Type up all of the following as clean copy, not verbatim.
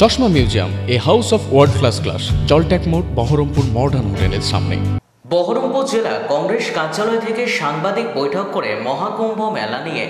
চশমা museum, a house of world class, জলট্যাক মোড়, বহরমপুর মডার্ন হোটেলের সামনে। বহরমপুর জেলা কংগ্রেস কার্যালয় থেকে সাংবাদিক বৈঠক করে মহাকুম্ভ মেলা নিয়ে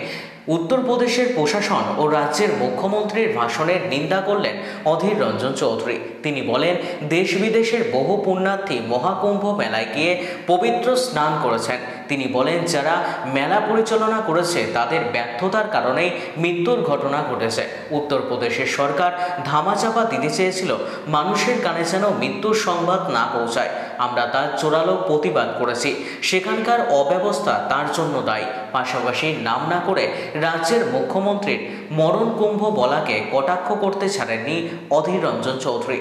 উত্তরপ্রদেশের প্রশাসন ও রাজ্যের মুখ্যমন্ত্রীর ভাষণের নিন্দা করলেন অধীর রঞ্জন চৌধুরী। তিনি বলেন, দেশ বিদেশের বহু পুণ্যার্থী মহাকুম্ভ মেলায় গিয়ে পবিত্র স্নান করেছেন। তিনি বলেন, যারা মেলা পরিচালনা করেছে তাদের ব্যর্থতার কারণেই মৃত্যুর ঘটনা ঘটেছে। উত্তরপ্রদেশের সরকার ধামাচাপা দিতে চেয়েছিল মানুষের কানে যেন মৃত্যুর সংবাদ না পৌঁছায়। আমরা তার জোরালো প্রতিবাদ করেছি। সেখানকার অব্যবস্থা তার জন্য দায়ী। পাশাপাশি নাম না করে রাজ্যের মুখ্যমন্ত্রীর মরণ কুম্ভ বলাকে কটাক্ষ করতে ছাড়েননি অধীর রঞ্জন চৌধুরী।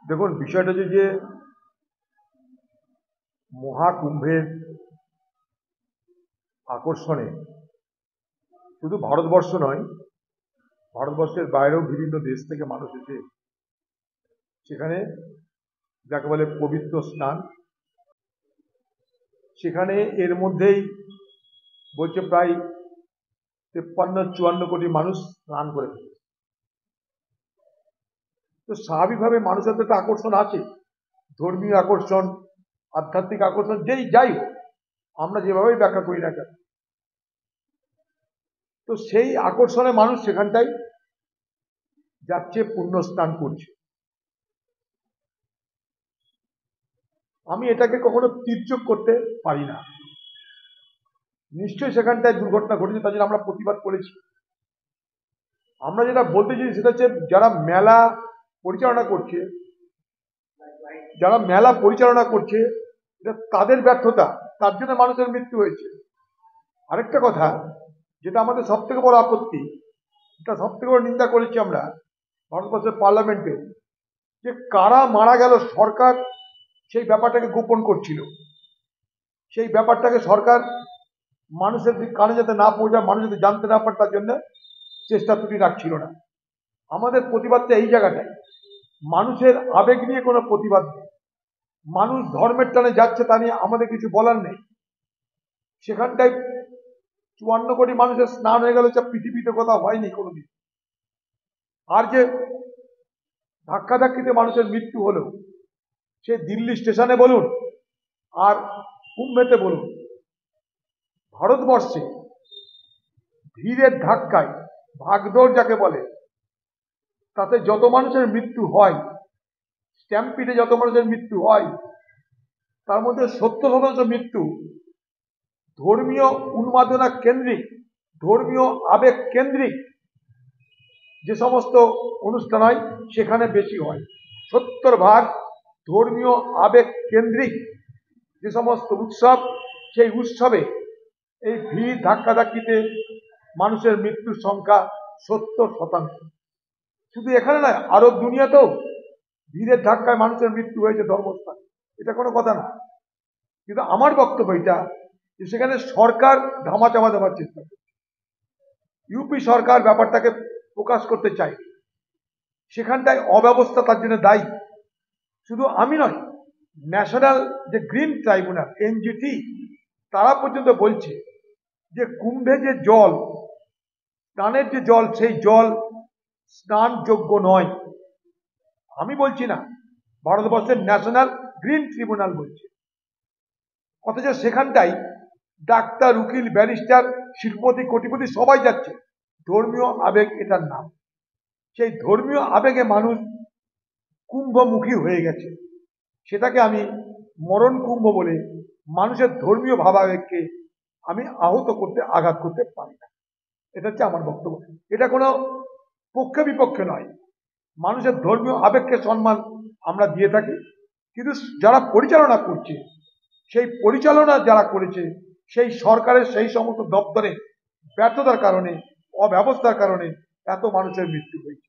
দেখুন, বিষয়টা যে মহাকুম্ভের আকর্ষণে শুধু ভারতবর্ষ নয়, ভারতবর্ষের বাইরেও বিভিন্ন দেশ থেকে মানুষ এসে সেখানে যাকে বলে পবিত্র স্নান, সেখানে এর মধ্যেই বলছে প্রায় 53-54 কোটি মানুষ স্নান করে ফেলেছে। তো স্বাভাবিকভাবে মানুষের তো একটা আকর্ষণ আছে, ধর্মীয় আকর্ষণ, আধ্যাত্মিক আকর্ষণ, যাই হোক, আমরা যেভাবেই ব্যাখ্যা করি না কেন। তো সেই আকর্ষণে মানুষ সেখানটাই যাচ্ছে, পুণ্য স্নান করছে। আমি এটাকে কখনো তির্যক করতে পারি না। নিশ্চয়ই সেখানটায় দুর্ঘটনা ঘটেছে, তার জন্য আমরা প্রতিবাদ করেছি। আমরা যেটা বলতে চাই সেটা হচ্ছে, যারা মেলা পরিচালনা করছে এটা তাদের ব্যর্থতা, তার জন্য মানুষের মৃত্যু হয়েছে। আরেকটা কথা, যেটা আমাদের সব থেকে বড় আপত্তি, এটা সব থেকে বড় নিন্দা করেছি আমরা ভারতবর্ষের পার্লামেন্টে, যে কারা মারা গেল সরকার সেই ব্যাপারটাকে গোপন করছিল। সেই ব্যাপারটাকে সরকার মানুষের কানে যাতে না পৌঁছায়, মানুষ যাতে জানতে না পারে, তার জন্য চেষ্টা ত্রুটি রাখছিল না। আমাদের প্রতিবাদটা এই জায়গাটায়, মানুষের আবেগ নিয়ে কোনো প্রতিবাদ নেই। মানুষ ধর্মের টানে যাচ্ছে, তা নিয়ে আমাদের কিছু বলার নেই। সেখানটায় 54 কোটি মানুষের স্নান হয়ে গেল, যা পৃথিবীতে কোথাও হয়নি কোনোদিন। আর যে ধাক্কাধাক্কিতে মানুষের মৃত্যু হলো, সে দিল্লি স্টেশনে বলুন আর কুম্ভেতে বলুন, ভারতবর্ষে ভিড়ের ধাক্কায়, ভাগদৌড় যাকে বলে, তাতে যত মানুষের মৃত্যু হয়, স্ট্যাম্পিডে যত মানুষের মৃত্যু হয়, তার মধ্যে 70% মৃত্যু ধর্মীয় উন্মাদনা কেন্দ্রিক, ধর্মীয় আবেগ কেন্দ্রিক যে সমস্ত অনুষ্ঠান হয় সেখানে বেশি হয়। 70% ধর্মীয় আবেগ কেন্দ্রিক যে সমস্ত উৎসব, সেই উৎসবে এই ভিড় ধাক্কাধাক্কিতে মানুষের মৃত্যুর সংখ্যা 70%। শুধু এখানে নয়, আরব দুনিয়াতেও ভিড়ের ধাক্কায় মানুষের মৃত্যু হয়েছে ধর্মস্থান, এটা কোনো কথা না। কিন্তু আমার বক্তব্য এটা যে সেখানে সরকার ধামাচাপা দেওয়ার চেষ্টা করছে। ইউপি সরকার ব্যাপারটাকে প্রকাশ করতে চায়, সেখানটায় অব্যবস্থা তার জন্য দায়ী। শুধু আমি নয়, ন্যাশনাল যে গ্রিন ট্রাইব্যুনাল এনজিটি, তারা পর্যন্ত বলছে যে কুম্ভে যে জল, স্নানের যে জল, সেই জল স্নানযোগ্য নয়। আমি বলছি না, ভারতবর্ষের ন্যাশনাল গ্রিন ট্রিব্যুনাল বলছে। অথচ সেখানটাই ডাক্তার, উকিল, ব্যারিস্টার, শিল্পপতি, কোটিপতি সবাই যাচ্ছে। ধর্মীয় আবেগ এটার নাম। সেই ধর্মীয় আবেগে মানুষ কুম্ভমুখী হয়ে গেছে। সেটাকে আমি মরণ কুম্ভ বলে মানুষের ধর্মীয় ভাবাবেগকে আমি আহত করতে, আঘাত করতে পারি না। এটা হচ্ছে আমার বক্তব্য। এটা কোনো পক্ষে বিপক্ষে নয়, মানুষের ধর্মীয় আবেগকে সম্মান আমরা দিয়ে থাকি। কিন্তু যারা পরিচালনা করছে, সেই পরিচালনা যারা করেছে, সেই সরকারের সেই সমস্ত দপ্তরে ব্যর্থতার কারণে, অব্যবস্থার কারণে এত মানুষের মৃত্যু হয়েছে।